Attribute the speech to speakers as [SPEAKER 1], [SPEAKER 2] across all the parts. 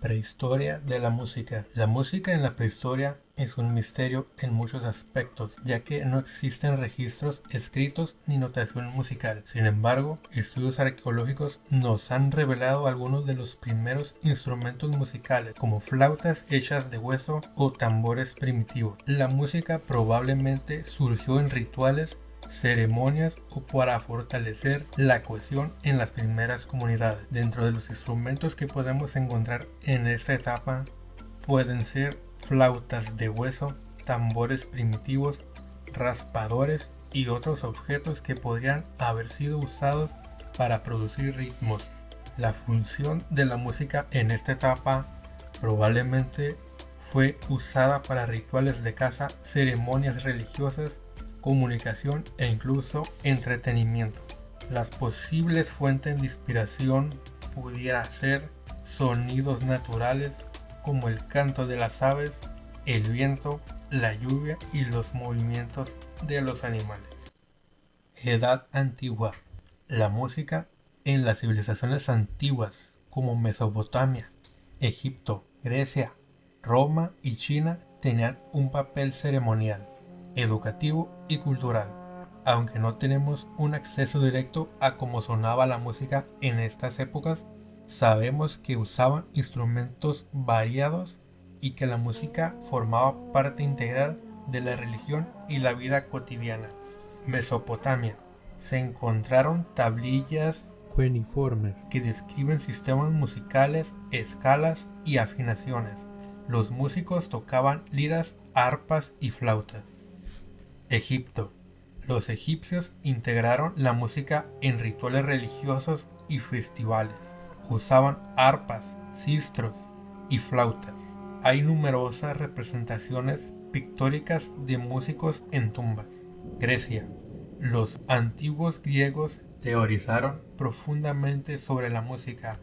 [SPEAKER 1] Prehistoria de la música. La música en la prehistoria es un misterio en muchos aspectos, ya que no existen registros escritos ni notación musical. Sin embargo, estudios arqueológicos nos han revelado algunos de los primeros instrumentos musicales, como flautas hechas de hueso o tambores primitivos. La música probablemente surgió en rituales, ceremonias o para fortalecer la cohesión en las primeras comunidades. Dentro de los instrumentos que podemos encontrar en esta etapa pueden ser flautas de hueso, tambores primitivos, raspadores y otros objetos que podrían haber sido usados para producir ritmos. La función de la música en esta etapa probablemente fue usada para rituales de caza, ceremonias religiosas, comunicación e incluso entretenimiento. Las posibles fuentes de inspiración pudieran ser sonidos naturales como el canto de las aves, el viento, la lluvia y los movimientos de los animales. Edad antigua. La música en las civilizaciones antiguas como Mesopotamia, Egipto, Grecia, Roma y China tenían un papel ceremonial, educativo y cultural, aunque no tenemos un acceso directo a cómo sonaba la música en estas épocas. Sabemos que usaban instrumentos variados y que la música formaba parte integral de la religión y la vida cotidiana. Mesopotamia. Se encontraron tablillas cuneiformes que describen sistemas musicales, escalas y afinaciones. Los músicos tocaban liras, arpas y flautas. Egipto. Los egipcios integraron la música en rituales religiosos y festivales. Usaban arpas, sistros y flautas. Hay numerosas representaciones pictóricas de músicos en tumbas. Grecia. Los antiguos griegos teorizaron profundamente sobre la música.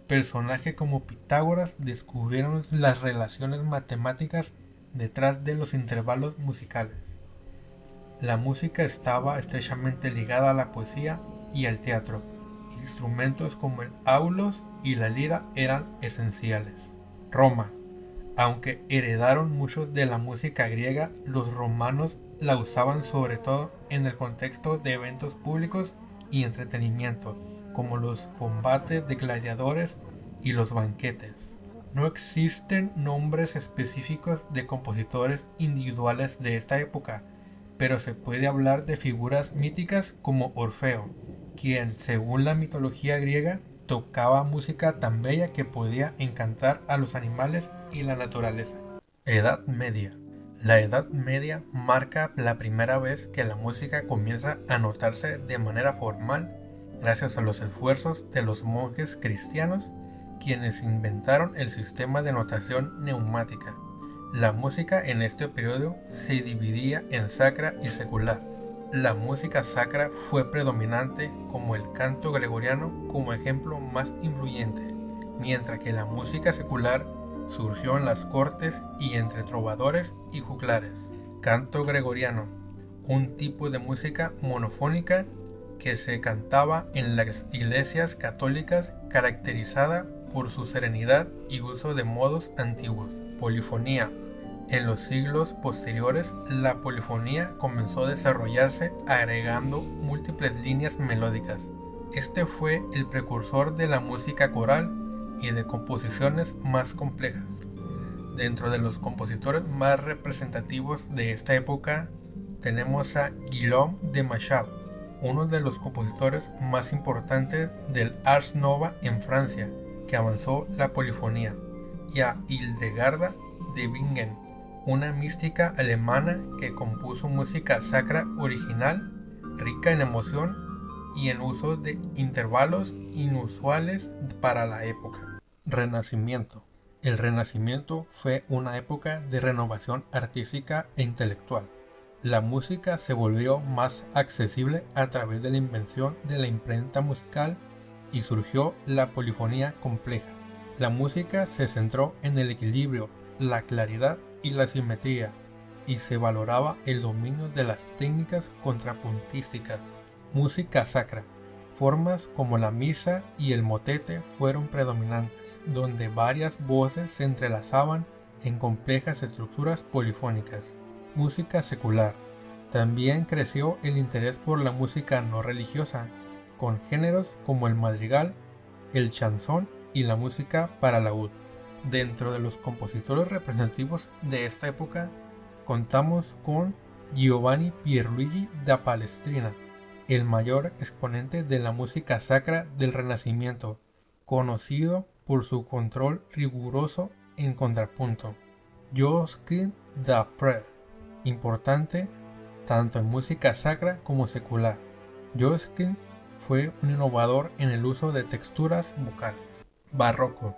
[SPEAKER 1] Personajes como Pitágoras descubrieron las relaciones matemáticas detrás de los intervalos musicales. La música estaba estrechamente ligada a la poesía y al teatro. Instrumentos como el aulos y la lira eran esenciales. Roma. Aunque heredaron mucho de la música griega, los romanos la usaban sobre todo en el contexto de eventos públicos y entretenimiento, como los combates de gladiadores y los banquetes. No existen nombres específicos de compositores individuales de esta época, pero se puede hablar de figuras míticas como Orfeo, quien, según la mitología griega, tocaba música tan bella que podía encantar a los animales y la naturaleza. Edad Media. La Edad Media marca la primera vez que la música comienza a notarse de manera formal gracias a los esfuerzos de los monjes cristianos, quienes inventaron el sistema de notación neumática. La música en este periodo se dividía en sacra y secular. La música sacra fue predominante, como el canto gregoriano como ejemplo más influyente, mientras que la música secular surgió en las cortes y entre trovadores y juglares. Canto gregoriano, un tipo de música monofónica que se cantaba en las iglesias católicas, caracterizada por su serenidad y uso de modos antiguos. Polifonía. En los siglos posteriores, la polifonía comenzó a desarrollarse agregando múltiples líneas melódicas. Este fue el precursor de la música coral y de composiciones más complejas. Dentro de los compositores más representativos de esta época tenemos a Guillaume de Machaut, uno de los compositores más importantes del Ars Nova en Francia, que avanzó la polifonía, y a Hildegarda de Bingen, una mística alemana que compuso música sacra original, rica en emoción y en uso de intervalos inusuales para la época. Renacimiento. El Renacimiento fue una época de renovación artística e intelectual. La música se volvió más accesible a través de la invención de la imprenta musical y surgió la polifonía compleja. La música se centró en el equilibrio, la claridad y la simetría, y se valoraba el dominio de las técnicas contrapuntísticas. Música sacra. Formas como la misa y el motete fueron predominantes. donde varias voces se entrelazaban en complejas estructuras polifónicas. Música secular. También creció el interés por la música no religiosa, con géneros como el madrigal, el chanson y la música para laúd. Dentro de los compositores representativos de esta época, contamos con Giovanni Pierluigi da Palestrina, el mayor exponente de la música sacra del Renacimiento, conocido por su control riguroso en contrapunto. Joachim da Pré, importante tanto en música sacra como secular. Joachim fue un innovador en el uso de texturas vocales. Barroco.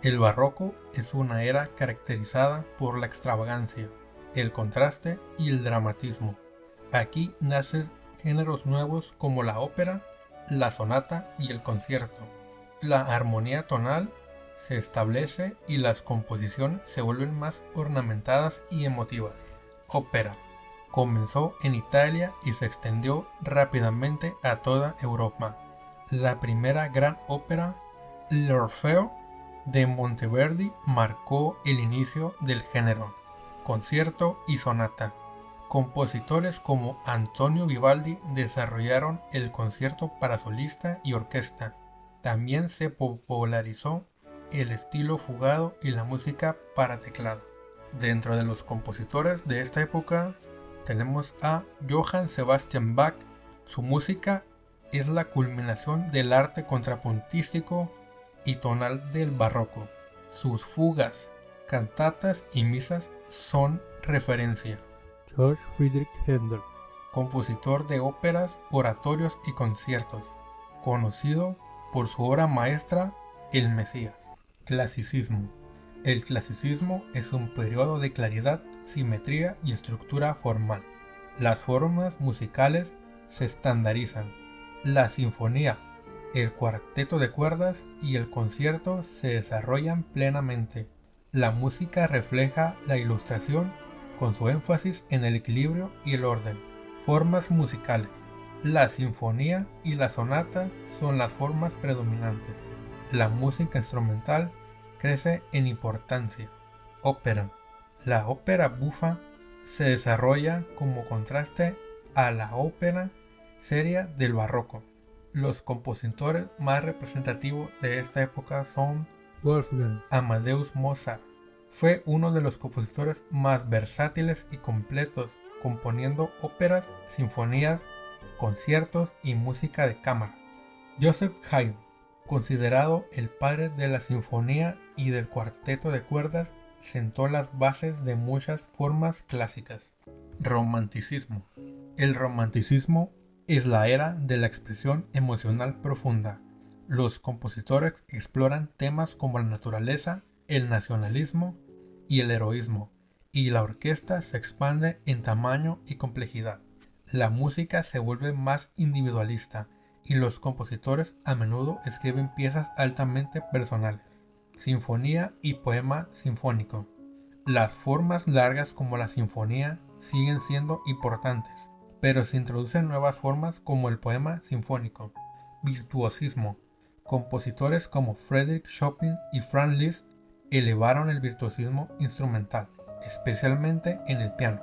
[SPEAKER 1] El barroco es una era caracterizada por la extravagancia, el contraste y el dramatismo. Aquí nacen géneros nuevos como la ópera, la sonata y el concierto. La armonía tonal se establece y las composiciones se vuelven más ornamentadas y emotivas. Ópera. Comenzó en Italia y se extendió rápidamente a toda Europa. La primera gran ópera, l'Orfeo de Monteverdi, marcó el inicio del género. Concierto y sonata. Compositores como Antonio Vivaldi desarrollaron el concierto para solista y orquesta. También se popularizó el estilo fugado y la música para teclado. Dentro de los compositores de esta época tenemos a Johann Sebastian Bach. Su música es la culminación del arte contrapuntístico y tonal del barroco. Sus fugas, cantatas y misas son referencia.
[SPEAKER 2] George Friedrich Händel,
[SPEAKER 1] compositor de óperas, oratorios y conciertos, conocido por su obra maestra El Mesías. Clasicismo. El clasicismo es un periodo de claridad, simetría y estructura formal. Las formas musicales se estandarizan. La sinfonía, el cuarteto de cuerdas y el concierto se desarrollan plenamente. La música refleja la ilustración con su énfasis en el equilibrio y el orden. Formas musicales. La sinfonía y la sonata son las formas predominantes. La música instrumental crece en importancia. Ópera. La ópera bufa se desarrolla como contraste a la ópera seria del barroco. Los compositores más representativos de esta época son
[SPEAKER 2] Wolfgang
[SPEAKER 1] Amadeus Mozart. Fue uno de los compositores más versátiles y completos, componiendo óperas, sinfonías, conciertos y música de cámara. Joseph Haydn, considerado el padre de la sinfonía y del cuarteto de cuerdas, sentó las bases de muchas formas clásicas. Romanticismo. El romanticismo es la era de la expresión emocional profunda. Los compositores exploran temas como la naturaleza, el nacionalismo y el heroísmo, y la orquesta se expande en tamaño y complejidad. La música se vuelve más individualista y los compositores a menudo escriben piezas altamente personales. Sinfonía y poema sinfónico. Las formas largas como la sinfonía siguen siendo importantes, pero se introducen nuevas formas como el poema sinfónico. Virtuosismo. Compositores como Frédéric Chopin y Franz Liszt elevaron el virtuosismo instrumental, especialmente en el piano.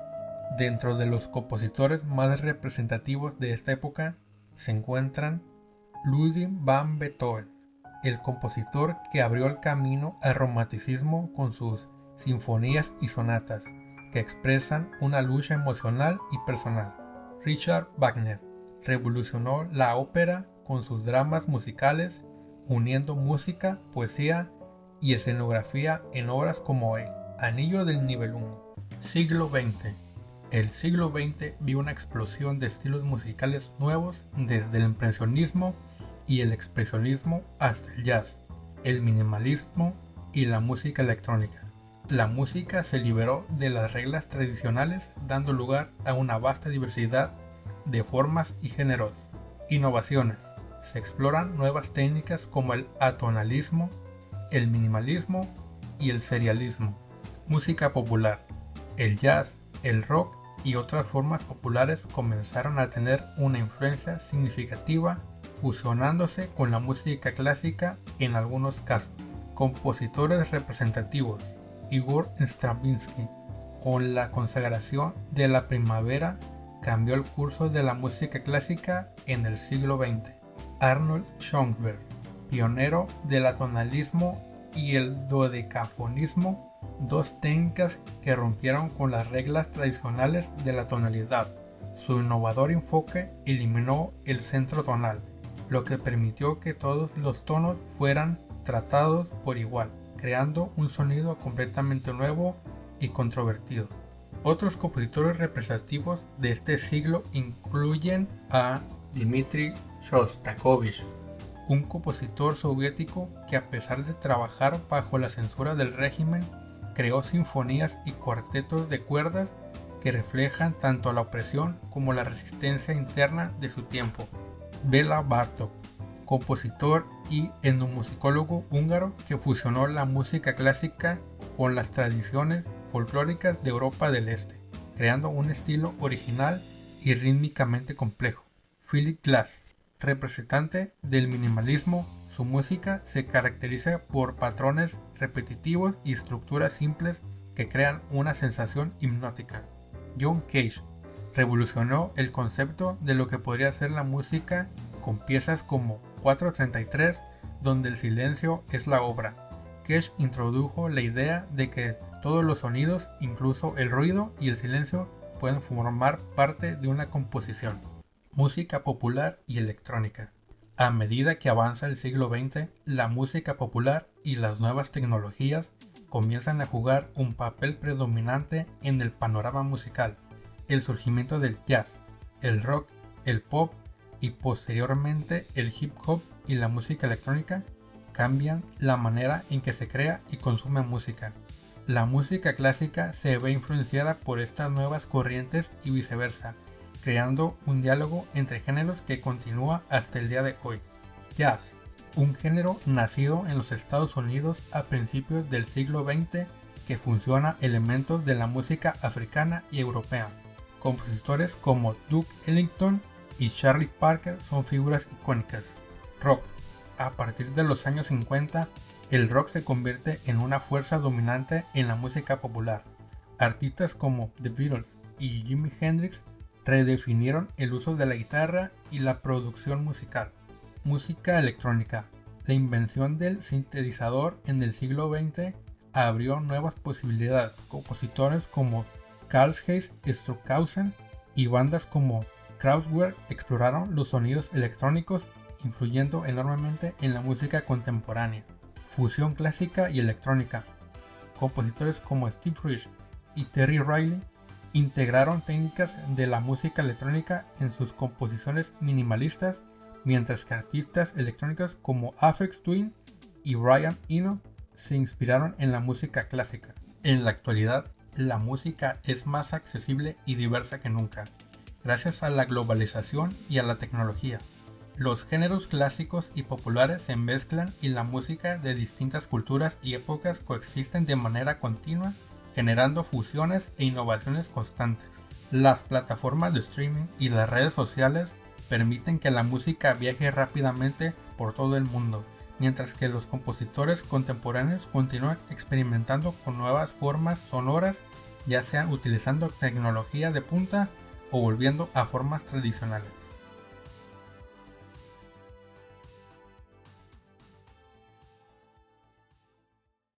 [SPEAKER 1] Dentro de los compositores más representativos de esta época se encuentran Ludwig van Beethoven, el compositor que abrió el camino al romanticismo con sus sinfonías y sonatas, que expresan una lucha emocional y personal. Richard Wagner revolucionó la ópera con sus dramas musicales, uniendo música, poesía y escenografía en obras como El Anillo del Nibelungo. Siglo XX. El siglo XX vio una explosión de estilos musicales nuevos desde el impresionismo y el expresionismo hasta el jazz, el minimalismo y la música electrónica. La música se liberó de las reglas tradicionales, dando lugar a una vasta diversidad de formas y géneros. Innovaciones. Se exploran nuevas técnicas como el atonalismo, el minimalismo y el serialismo. Música popular. El jazz, el rock y otras formas populares comenzaron a tener una influencia significativa, fusionándose con la música clásica en algunos casos. Compositores representativos: Igor Stravinsky, con la consagración de la primavera, cambió el curso de la música clásica en el siglo XX. Arnold Schoenberg, pionero del atonalismo y el dodecafonismo, dos técnicas que rompieron con las reglas tradicionales de la tonalidad. Su innovador enfoque eliminó el centro tonal, lo que permitió que todos los tonos fueran tratados por igual, creando un sonido completamente nuevo y controvertido. Otros compositores representativos de este siglo incluyen a Dmitri Shostakovich, un compositor soviético que, a pesar de trabajar bajo la censura del régimen, creó sinfonías y cuartetos de cuerdas que reflejan tanto la opresión como la resistencia interna de su tiempo. Béla Bartók, compositor y etnomusicólogo húngaro que fusionó la música clásica con las tradiciones folclóricas de Europa del Este, creando un estilo original y rítmicamente complejo. Philip Glass, representante del minimalismo, su música se caracteriza por patrones repetitivos y estructuras simples que crean una sensación hipnótica. John Cage revolucionó el concepto de lo que podría ser la música con piezas como 433, donde el silencio es la obra. Cage introdujo la idea de que todos los sonidos, incluso el ruido y el silencio, pueden formar parte de una composición. Música popular y electrónica. A medida que avanza el siglo XX, la música popular y las nuevas tecnologías comienzan a jugar un papel predominante en el panorama musical. El surgimiento del jazz, el rock, el pop y posteriormente el hip hop y la música electrónica cambian la manera en que se crea y consume música. La música clásica se ve influenciada por estas nuevas corrientes y viceversa, creando un diálogo entre géneros que continúa hasta el día de hoy. Jazz, un género nacido en los Estados Unidos a principios del siglo XX que fusiona elementos de la música africana y europea. Compositores como Duke Ellington y Charlie Parker son figuras icónicas. Rock. A partir de los años 50, el rock se convierte en una fuerza dominante en la música popular. Artistas como The Beatles y Jimi Hendrix redefinieron el uso de la guitarra y la producción musical. Música electrónica. La invención del sintetizador en el siglo XX abrió nuevas posibilidades. Compositores como Karl Heinz Stockhausen y bandas como Kraftwerk exploraron los sonidos electrónicos, influyendo enormemente en la música contemporánea. Fusión clásica y electrónica. Compositores como Steve Reich y Terry Riley integraron técnicas de la música electrónica en sus composiciones minimalistas, mientras que artistas electrónicos como Aphex Twin y Brian Eno se inspiraron en la música clásica. En la actualidad, la música es más accesible y diversa que nunca, gracias a la globalización y a la tecnología. Los géneros clásicos y populares se mezclan y la música de distintas culturas y épocas coexisten de manera continua, generando fusiones e innovaciones constantes. Las plataformas de streaming y las redes sociales permiten que la música viaje rápidamente por todo el mundo, mientras que los compositores contemporáneos continúan experimentando con nuevas formas sonoras, ya sea utilizando tecnología de punta o volviendo a formas tradicionales.